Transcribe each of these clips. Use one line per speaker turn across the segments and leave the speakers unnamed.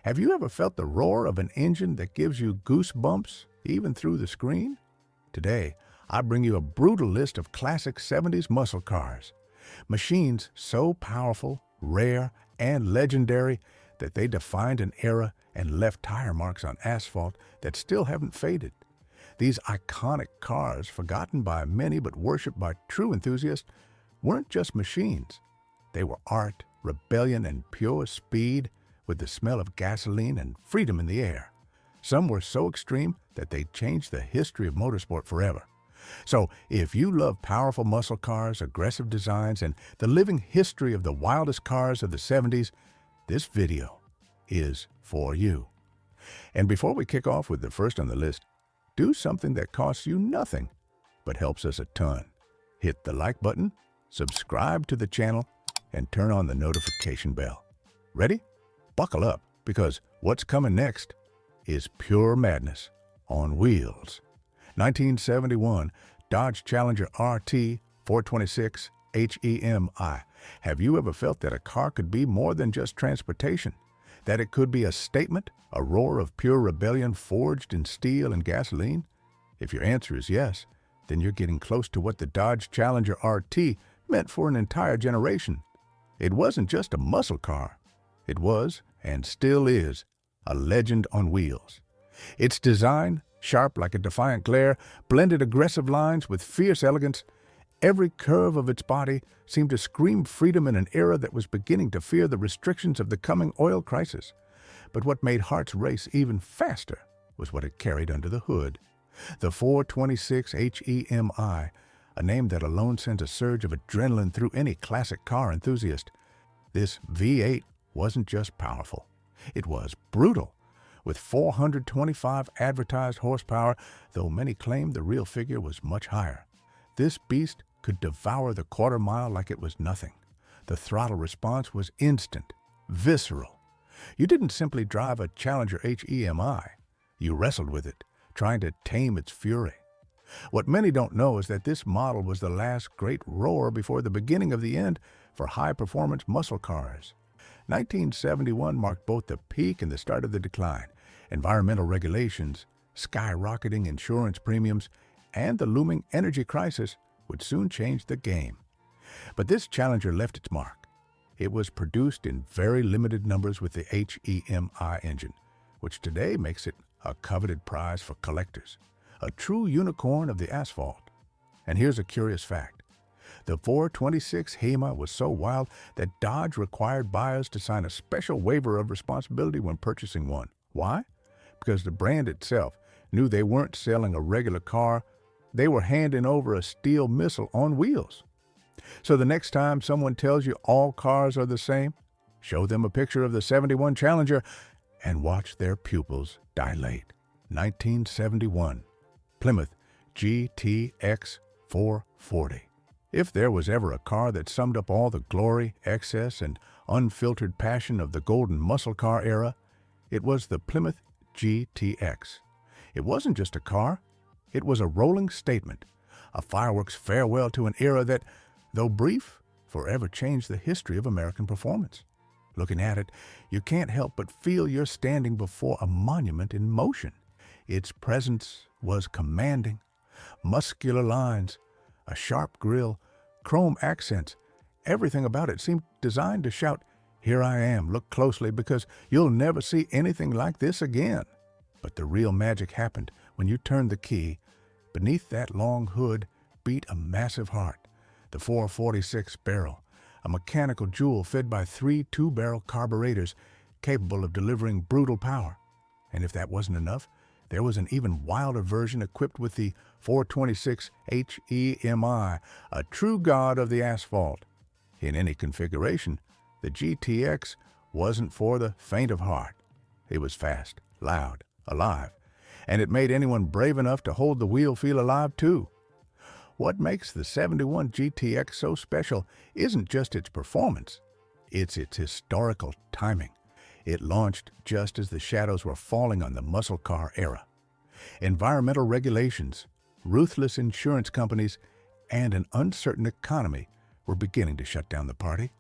Have you ever felt the roar of an engine that gives you goosebumps, even through the screen? Today, I bring you a brutal list of classic 70s muscle cars. Machines so powerful, rare, and legendary that they defined an era and left tire marks on asphalt that still haven't faded. These iconic cars, forgotten by many but worshipped by true enthusiasts, weren't just machines. They were art, rebellion, and pure speed, with the smell of gasoline and freedom in the air. Some were so extreme that they changed the history of motorsport forever. So, if you love powerful muscle cars, aggressive designs, and the living history of the wildest cars of the 70s, this video is for you. And before we kick off with the first on the list, do something that costs you nothing, but helps us a ton. Hit the like button, subscribe to the channel, and turn on the notification bell. Ready? Buckle up, because what's coming next is pure madness on wheels. 1971 Dodge Challenger RT 426 HEMI. Have you ever felt that a car could be more than just transportation? That it could be a statement, a roar of pure rebellion forged in steel and gasoline? If your answer is yes, then you're getting close to what the Dodge Challenger RT meant for an entire generation. It wasn't just a muscle car. It was, and still is, a legend on wheels. Its design, sharp like a defiant glare, blended aggressive lines with fierce elegance. Every curve of its body seemed to scream freedom in an era that was beginning to fear the restrictions of the coming oil crisis. But what made hearts race even faster was what it carried under the hood. The 426 HEMI, a name that alone sends a surge of adrenaline through any classic car enthusiast. This V8 wasn't just powerful, it was brutal. With 425 advertised horsepower, though many claimed the real figure was much higher. This beast could devour the quarter mile like it was nothing. The throttle response was instant, visceral. You didn't simply drive a Challenger HEMI. You wrestled with it, trying to tame its fury. What many don't know is that this model was the last great roar before the beginning of the end for high-performance muscle cars. 1971 marked both the peak and the start of the decline. Environmental regulations, skyrocketing insurance premiums, and the looming energy crisis would soon change the game. But this Challenger left its mark. It was produced in very limited numbers with the HEMI engine, which today makes it a coveted prize for collectors, a true unicorn of the asphalt. And here's a curious fact. The 426 HEMI was so wild that Dodge required buyers to sign a special waiver of responsibility when purchasing one. Why? Because the brand itself knew they weren't selling a regular car, they were handing over a steel missile on wheels. So the next time someone tells you all cars are the same, show them a picture of the 71 Challenger and watch their pupils dilate. 1971 Plymouth GTX 440. If there was ever a car that summed up all the glory, excess, and unfiltered passion of the golden muscle car era, it was the Plymouth GTX. It wasn't just a car, it was a rolling statement, a fireworks farewell to an era that, though brief, forever changed the history of American performance. Looking at it, you can't help but feel you're standing before a monument in motion. Its presence was commanding. Muscular lines, a sharp grille, chrome accents, everything about it seemed designed to shout, "Here I am, look closely because you'll never see anything like this again." But the real magic happened when you turned the key. Beneath that long hood beat a massive heart, the 446 barrel, a mechanical jewel fed by 3 two-barrel carburetors capable of delivering brutal power. And if that wasn't enough, there was an even wilder version equipped with the 426 HEMI, a true god of the asphalt. In any configuration, the GTX wasn't for the faint of heart. It was fast, loud, alive, and it made anyone brave enough to hold the wheel feel alive too. What makes the 71 GTX so special isn't just its performance, it's its historical timing. It launched just as the shadows were falling on the muscle car era. Environmental regulations, ruthless insurance companies, and an uncertain economy were beginning to shut down the party.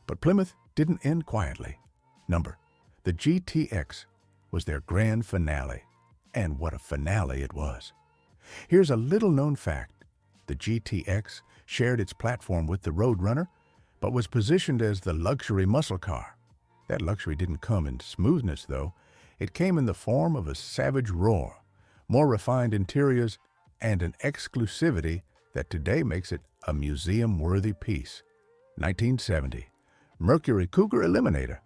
But Plymouth didn't end quietly. The GTX was their grand finale, and what a finale it was. Here's a little-known fact. The GTX shared its platform with the Roadrunner, but was positioned as the luxury muscle car. That luxury didn't come in smoothness, though. It came in the form of a savage roar, more refined interiors, and an exclusivity that today makes it a museum-worthy piece. 1970, Mercury Cougar Eliminator.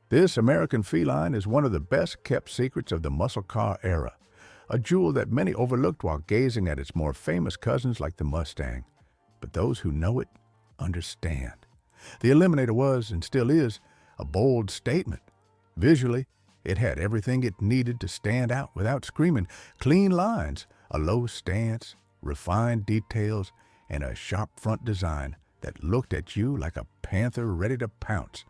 This American feline is one of the best-kept secrets of the muscle car era, a jewel that many overlooked while gazing at its more famous cousins like the Mustang. But those who know it understand. The Eliminator was, and still is, a bold statement. Visually, it had everything it needed to stand out without screaming. Clean lines, a low stance, refined details, and a sharp front design that looked at you like a panther ready to pounce.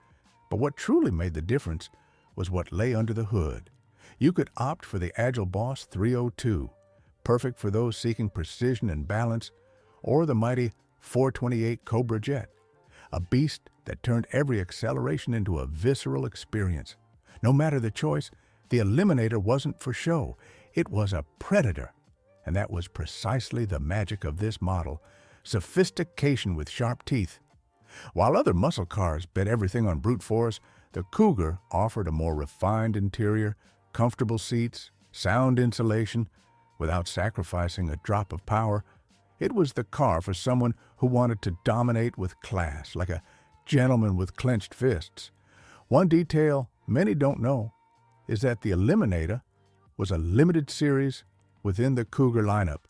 But what truly made the difference was what lay under the hood. You could opt for the Agile Boss 302, perfect for those seeking precision and balance, or the mighty 428 Cobra Jet, a beast that turned every acceleration into a visceral experience. No matter the choice, the Eliminator wasn't for show. It was a predator. And that was precisely the magic of this model, sophistication with sharp teeth. While other muscle cars bet everything on brute force, the Cougar offered a more refined interior, comfortable seats, sound insulation, without sacrificing a drop of power. It was the car for someone who wanted to dominate with class, like a gentleman with clenched fists. One detail many don't know is that the Eliminator was a limited series within the Cougar lineup,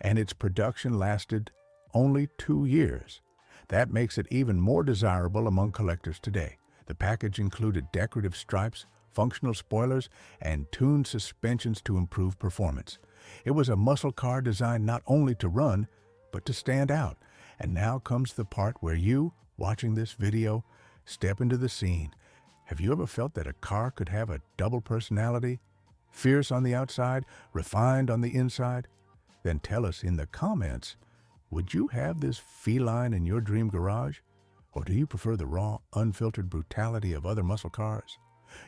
and its production lasted only 2 years. That makes it even more desirable among collectors today. The package included decorative stripes, functional spoilers, and tuned suspensions to improve performance. It was a muscle car designed not only to run, but to stand out. And now comes the part where you, watching this video, step into the scene. Have you ever felt that a car could have a double personality? Fierce on the outside, refined on the inside? Then tell us in the comments, would you have this feline in your dream garage? Or do you prefer the raw, unfiltered brutality of other muscle cars?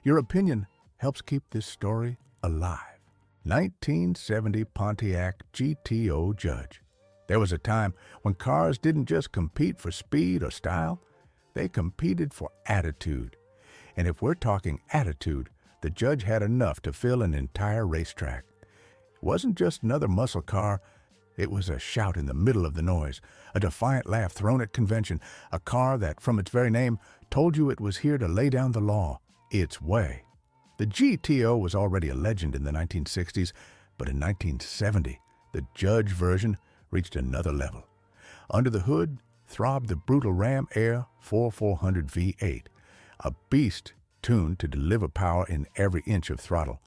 Your opinion helps keep this story alive. 1970 Pontiac GTO Judge. There was a time when cars didn't just compete for speed or style, they competed for attitude. And if we're talking attitude, the Judge had enough to fill an entire racetrack. It wasn't just another muscle car, it was a shout in the middle of the noise, a defiant laugh thrown at convention, a car that, from its very name, told you it was here to lay down the law, its way. The GTO was already a legend in the 1960s, but in 1970, the Judge version reached another level. Under the hood throbbed the brutal Ram Air 4400 V8, a beast tuned to deliver power in every inch of throttle.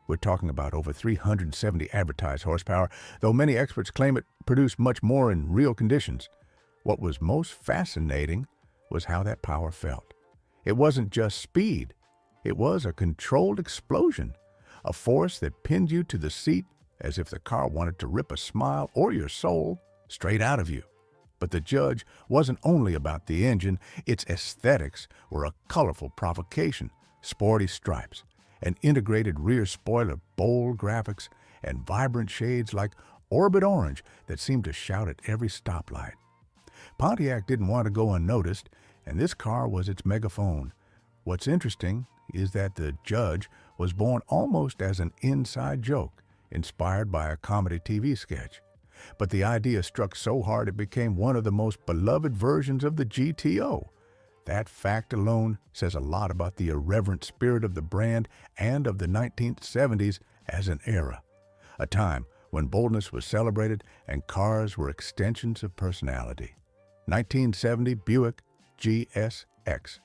We're talking about over 370 advertised horsepower, though many experts claim it produced much more in real conditions. What was most fascinating was how that power felt. It wasn't just speed. It was a controlled explosion, a force that pinned you to the seat as if the car wanted to rip a smile or your soul straight out of you. But the Judge wasn't only about the engine. Its aesthetics were a colorful provocation, sporty stripes, an integrated rear spoiler, bold graphics, and vibrant shades like orbit orange that seemed to shout at every stoplight. Pontiac didn't want to go unnoticed, and this car was its megaphone. What's interesting is that the Judge was born almost as an inside joke, inspired by a comedy TV sketch. But the idea struck so hard it became one of the most beloved versions of the GTO. That fact alone says a lot about the irreverent spirit of the brand and of the 1970s as an era, a time when boldness was celebrated and cars were extensions of personality. 1970 Buick GSX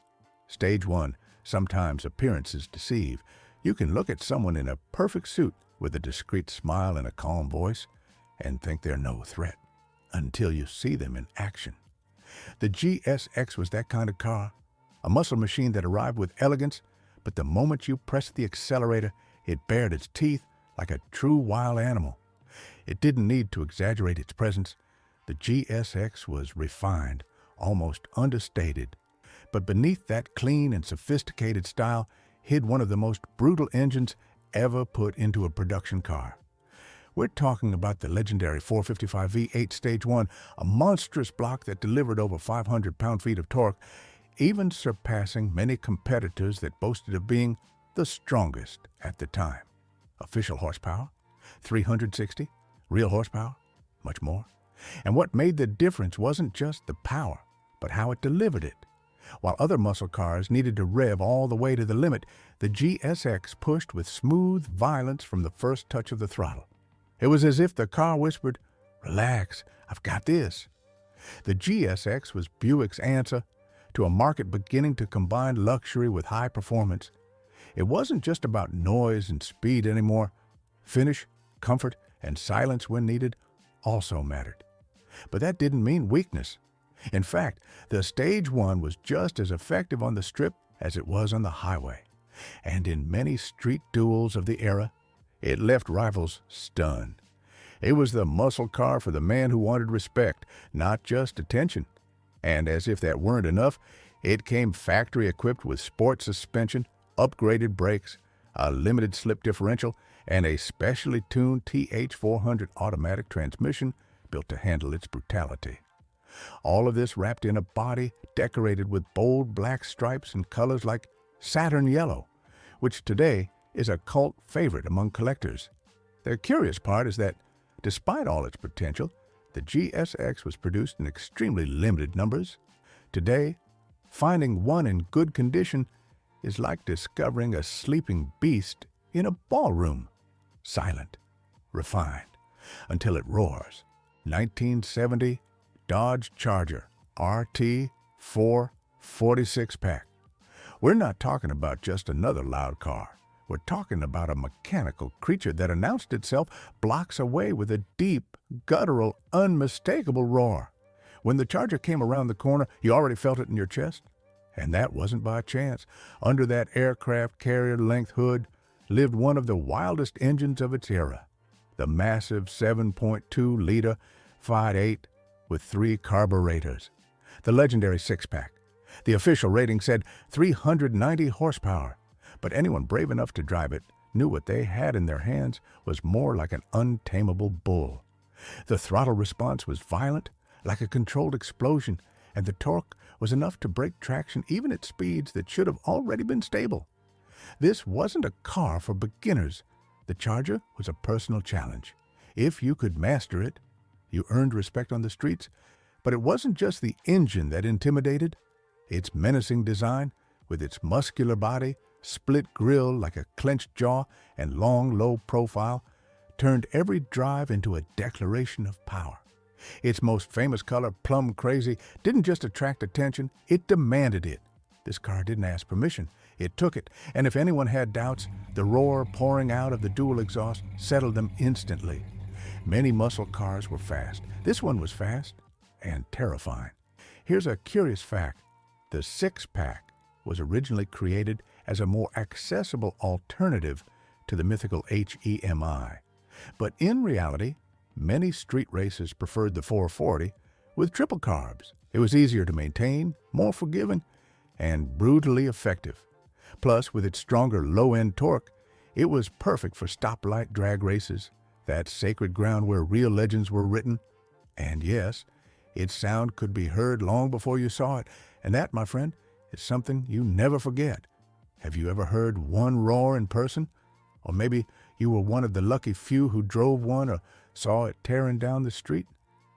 Stage 1. Sometimes appearances deceive. You can look at someone in a perfect suit with a discreet smile and a calm voice and think they're no threat until you see them in action. The GSX was that kind of car, a muscle machine that arrived with elegance, but the moment you pressed the accelerator, it bared its teeth like a true wild animal. It didn't need to exaggerate its presence. The GSX was refined, almost understated. But beneath that clean and sophisticated style, hid one of the most brutal engines ever put into a production car. We're talking about the legendary 455 V8 Stage 1, a monstrous block that delivered over 500 pound-feet of torque, even surpassing many competitors that boasted of being the strongest at the time. Official horsepower, 360, real horsepower, much more. And what made the difference wasn't just the power, but how it delivered it. While other muscle cars needed to rev all the way to the limit, the GSX pushed with smooth violence from the first touch of the throttle. It was as if the car whispered, "Relax, I've got this." The GSX was Buick's answer to a market beginning to combine luxury with high performance. It wasn't just about noise and speed anymore. Finish, comfort, and silence when needed also mattered. But that didn't mean weakness. In fact, the Stage 1 was just as effective on the strip as it was on the highway. And in many street duels of the era, it left rivals stunned. It was the muscle car for the man who wanted respect, not just attention. And as if that weren't enough, it came factory-equipped with sport suspension, upgraded brakes, a limited slip differential, and a specially tuned TH400 automatic transmission built to handle its brutality. All of this wrapped in a body decorated with bold black stripes and colors like Saturn yellow, which today is a cult favorite among collectors. The curious part is that, despite all its potential, the GSX was produced in extremely limited numbers. Today, finding one in good condition is like discovering a sleeping beast in a ballroom. Silent, refined, until it roars. 1970 Dodge Charger RT 446-pack. We're not talking about just another loud car. We're talking about a mechanical creature that announced itself blocks away with a deep, guttural, unmistakable roar. When the Charger came around the corner, you already felt it in your chest. And that wasn't by chance. Under that aircraft carrier-length hood lived one of the wildest engines of its era, the massive 7.2-liter 5.8 with 3 carburetors, the legendary six-pack. The official rating said 390 horsepower, but anyone brave enough to drive it knew what they had in their hands was more like an untamable bull. The throttle response was violent, like a controlled explosion, and the torque was enough to break traction even at speeds that should have already been stable. This wasn't a car for beginners. The Charger was a personal challenge. If you could master it, you earned respect on the streets. But it wasn't just the engine that intimidated. Its menacing design, with its muscular body, split grille like a clenched jaw, and long, low profile, turned every drive into a declaration of power. Its most famous color, plum crazy, didn't just attract attention, it demanded it. This car didn't ask permission, it took it, and if anyone had doubts, the roar pouring out of the dual exhaust settled them instantly. Many muscle cars were fast. This one was fast and terrifying. Here's a curious fact. The six-pack was originally created as a more accessible alternative to the mythical HEMI. But in reality, many street racers preferred the 440 with triple carbs. It was easier to maintain, more forgiving, and brutally effective. Plus, with its stronger low-end torque, it was perfect for stoplight drag races, that sacred ground where real legends were written. And yes, its sound could be heard long before you saw it, and that, my friend, is something you never forget. Have you ever heard one roar in person? Or maybe you were one of the lucky few who drove one or saw it tearing down the street?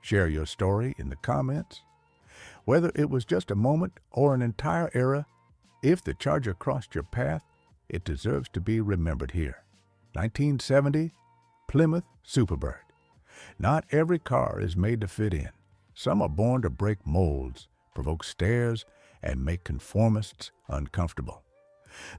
Share your story in the comments. Whether it was just a moment or an entire era, if the Charger crossed your path, it deserves to be remembered here. 1970 Plymouth Superbird. Not every car is made to fit in. Some are born to break molds, provoke stares, and make conformists uncomfortable.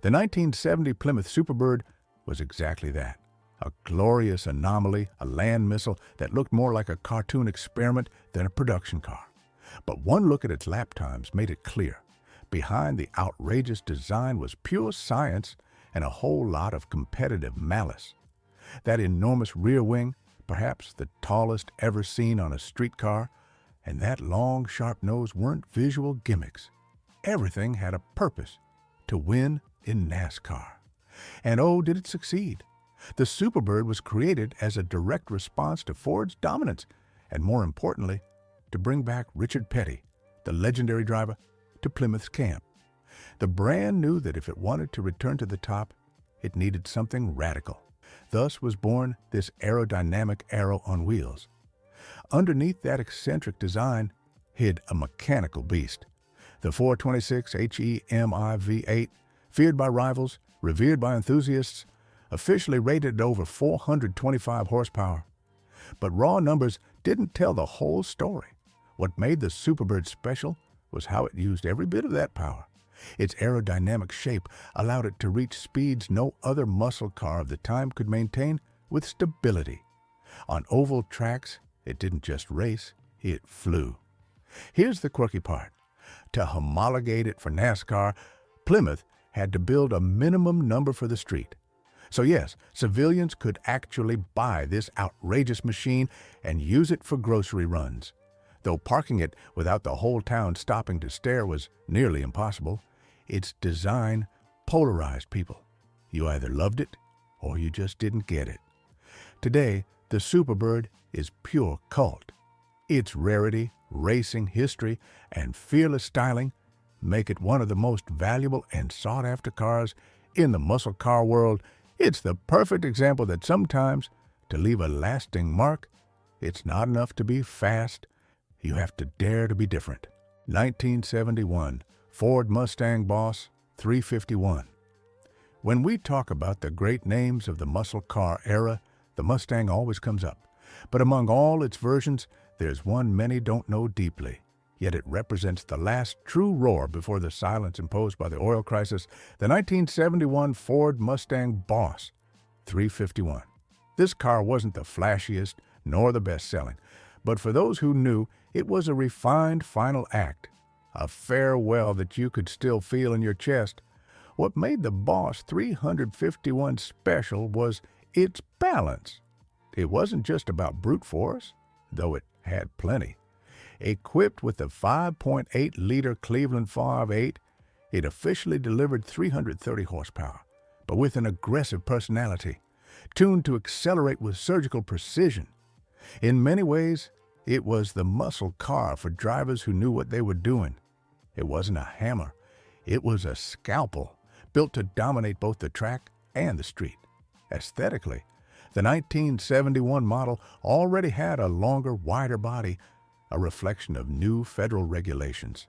The 1970 Plymouth Superbird was exactly that. A glorious anomaly, a land missile that looked more like a cartoon experiment than a production car. But one look at its lap times made it clear. Behind the outrageous design was pure science and a whole lot of competitive malice. That enormous rear wing, perhaps the tallest ever seen on a streetcar, and that long, sharp nose weren't visual gimmicks. Everything had a purpose: to win in NASCAR. And oh, did it succeed. The Superbird was created as a direct response to Ford's dominance, and more importantly, to bring back Richard Petty, the legendary driver, to Plymouth's camp. The brand knew that if it wanted to return to the top, it needed something radical. Thus was born this aerodynamic arrow on wheels. Underneath that eccentric design hid a mechanical beast. The 426 HEMI V8, feared by rivals, revered by enthusiasts, officially rated at over 425 horsepower. But raw numbers didn't tell the whole story. What made the Superbird special was how it used every bit of that power. Its aerodynamic shape allowed it to reach speeds no other muscle car of the time could maintain with stability. On oval tracks, it didn't just race, it flew. Here's the quirky part. To homologate it for NASCAR, Plymouth had to build a minimum number for the street. So yes, civilians could actually buy this outrageous machine and use it for grocery runs. Though parking it without the whole town stopping to stare was nearly impossible, its design polarized people. You either loved it or you just didn't get it. Today, the Superbird is pure cult. Its rarity, racing history, and fearless styling make it one of the most valuable and sought-after cars in the muscle car world. It's the perfect example that sometimes, to leave a lasting mark, it's not enough to be fast. You have to dare to be different. 1971, Ford Mustang Boss 351. When we talk about the great names of the muscle car era, the Mustang always comes up. But among all its versions, there's one many don't know deeply. Yet it represents the last true roar before the silence imposed by the oil crisis, the 1971 Ford Mustang Boss 351. This car wasn't the flashiest nor the best-selling, but for those who knew, it was a refined final act, a farewell that you could still feel in your chest. What made the Boss 351 special was its balance. It wasn't just about brute force, though it had plenty. Equipped with the 5.8-liter Cleveland 5.8, it officially delivered 330 horsepower, but with an aggressive personality, tuned to accelerate with surgical precision. In many ways, it was the muscle car for drivers who knew what they were doing. It wasn't a hammer, it was a scalpel, built to dominate both the track and the street. Aesthetically, the 1971 model already had a longer, wider body, a reflection of new federal regulations.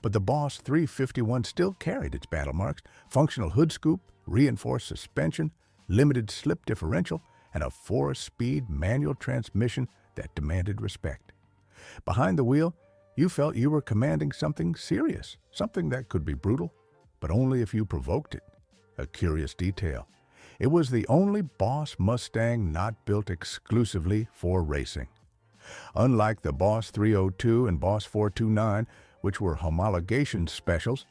But the Boss 351 still carried its battle marks: functional hood scoop, reinforced suspension, limited slip differential, and a 4-speed manual transmission that demanded respect. Behind the wheel, you felt you were commanding something serious, something that could be brutal, but only if you provoked it. A curious detail: it was the only Boss Mustang not built exclusively for racing. Unlike the Boss 302 and Boss 429, which were homologation specials,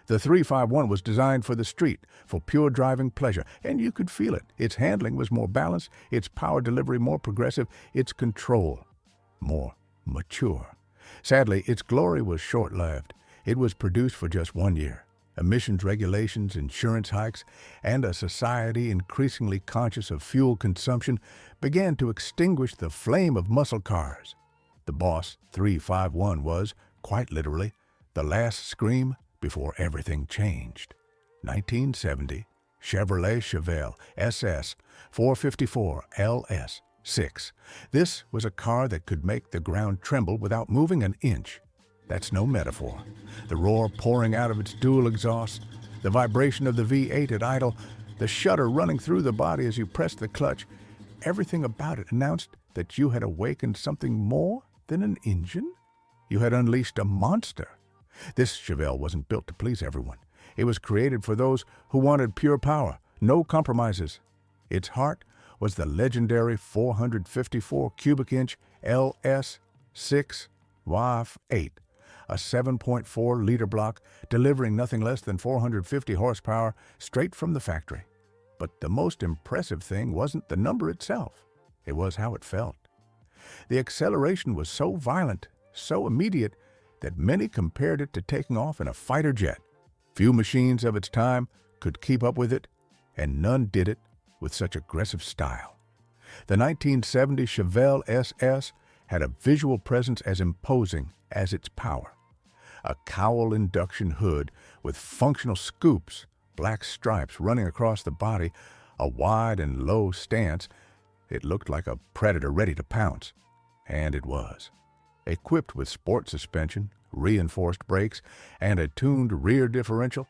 the 351 was designed for the street, for pure driving pleasure, and you could feel it. Its handling was more balanced, its power delivery more progressive, its control more mature. Sadly, its glory was short-lived. It was produced for just 1 year. Emissions regulations, insurance hikes, and a society increasingly conscious of fuel consumption began to extinguish the flame of muscle cars. The Boss 351 was, quite literally, the last scream before everything changed. 1970, Chevrolet Chevelle SS 454 LS6. This was a car that could make the ground tremble without moving an inch. That's no metaphor. The roar pouring out of its dual exhaust, the vibration of the V8 at idle, the shudder running through the body as you pressed the clutch, everything about it announced that you had awakened something more than an engine. You had unleashed a monster. This Chevelle wasn't built to please everyone. It was created for those who wanted pure power, no compromises. Its heart was the legendary 454 cubic inch LS6 WAF-8, a 7.4-liter block delivering nothing less than 450 horsepower straight from the factory. But the most impressive thing wasn't the number itself. It was how it felt. The acceleration was so violent, so immediate, that many compared it to taking off in a fighter jet. Few machines of its time could keep up with it, and none did it with such aggressive style. The 1970 Chevelle SS had a visual presence as imposing as its power. A cowl induction hood with functional scoops, black stripes running across the body, a wide and low stance. It looked like a predator ready to pounce, and it was. Equipped with sport suspension, reinforced brakes, and a tuned rear differential,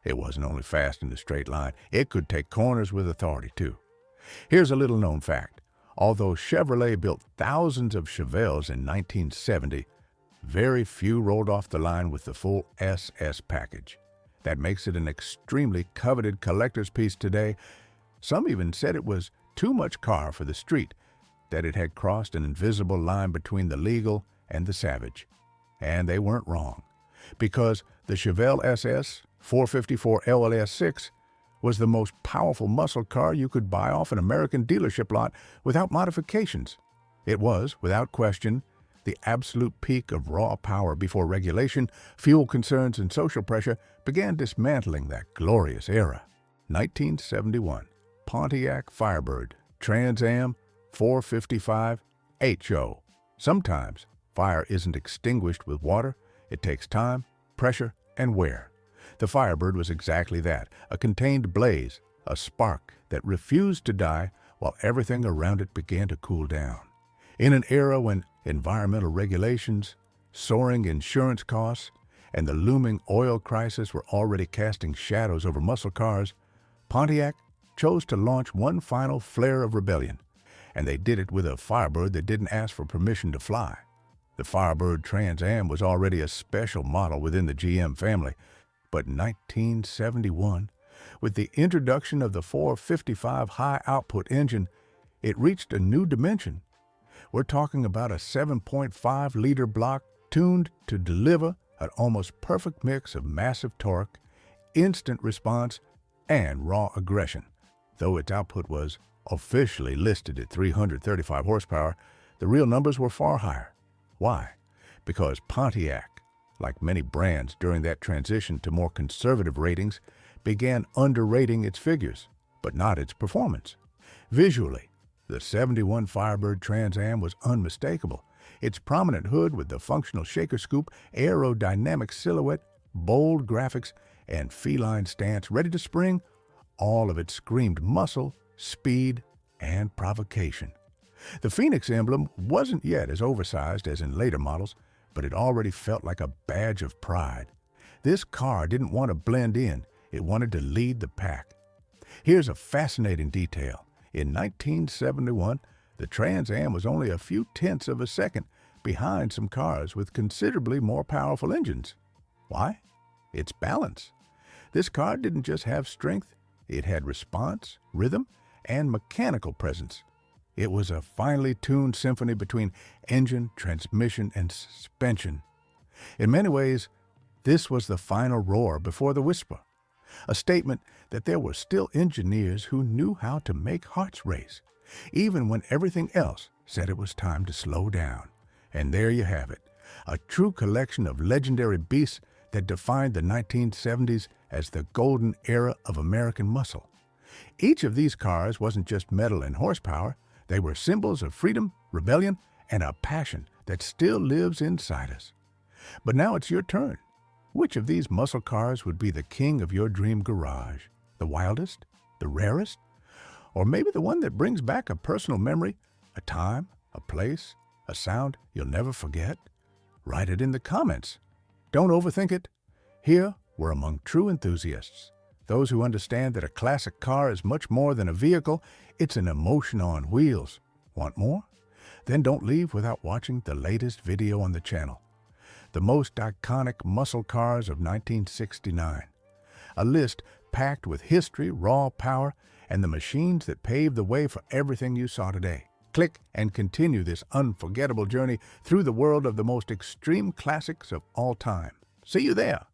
it wasn't only fast in a straight line, it could take corners with authority too. Here's a little-known fact. Although Chevrolet built thousands of Chevelles in 1970, very few rolled off the line with the full SS package. That makes it an extremely coveted collector's piece today. Some even said it was too much car for the street, that it had crossed an invisible line between the legal and the savage. And they weren't wrong, because the Chevelle SS 454 LLS6 was the most powerful muscle car you could buy off an American dealership lot without modifications. It was, without question, the absolute peak of raw power before regulation, fuel concerns, and social pressure began dismantling that glorious era. 1971, Pontiac Firebird, Trans Am 455 HO. Sometimes fire isn't extinguished with water. It takes time, pressure, and wear. The Firebird was exactly that, a contained blaze, a spark that refused to die while everything around it began to cool down. In an era when environmental regulations, soaring insurance costs, and the looming oil crisis were already casting shadows over muscle cars, Pontiac chose to launch one final flare of rebellion, and they did it with a Firebird that didn't ask for permission to fly. The Firebird Trans Am was already a special model within the GM family, but in 1971, with the introduction of the 455 high-output engine, it reached a new dimension. We're talking about a 7.5-liter block tuned to deliver an almost perfect mix of massive torque, instant response, and raw aggression. Though its output was officially listed at 335 horsepower, the real numbers were far higher. Why? Because Pontiac, like many brands during that transition to more conservative ratings, began underrating its figures, but not its performance. Visually, the 71 Firebird Trans Am was unmistakable. Its prominent hood with the functional shaker scoop, aerodynamic silhouette, bold graphics, and feline stance ready to spring, all of it screamed muscle, speed, and provocation. The Phoenix emblem wasn't yet as oversized as in later models, but it already felt like a badge of pride. This car didn't want to blend in, it wanted to lead the pack. Here's a fascinating detail. In 1971, the Trans Am was only a few tenths of a second behind some cars with considerably more powerful engines. Why? Its balance. This car didn't just have strength, it had response, rhythm, and mechanical presence. It was a finely tuned symphony between engine, transmission, and suspension. In many ways, this was the final roar before the whisper, a statement that there were still engineers who knew how to make hearts race, even when everything else said it was time to slow down. And there you have it, a true collection of legendary beasts that defined the 1970s as the golden era of American muscle. Each of these cars wasn't just metal and horsepower, they were symbols of freedom, rebellion, and a passion that still lives inside us. But now it's your turn. Which of these muscle cars would be the king of your dream garage? The wildest? The rarest? Or maybe the one that brings back a personal memory, a time, a place, a sound you'll never forget? Write it in the comments. Don't overthink it. Here, we're among true enthusiasts, those who understand that a classic car is much more than a vehicle, it's an emotion on wheels. Want more? Then don't leave without watching the latest video on the channel. The most iconic muscle cars of 1969. A list packed with history, raw power, and the machines that paved the way for everything you saw today. Click and continue this unforgettable journey through the world of the most extreme classics of all time. See you there!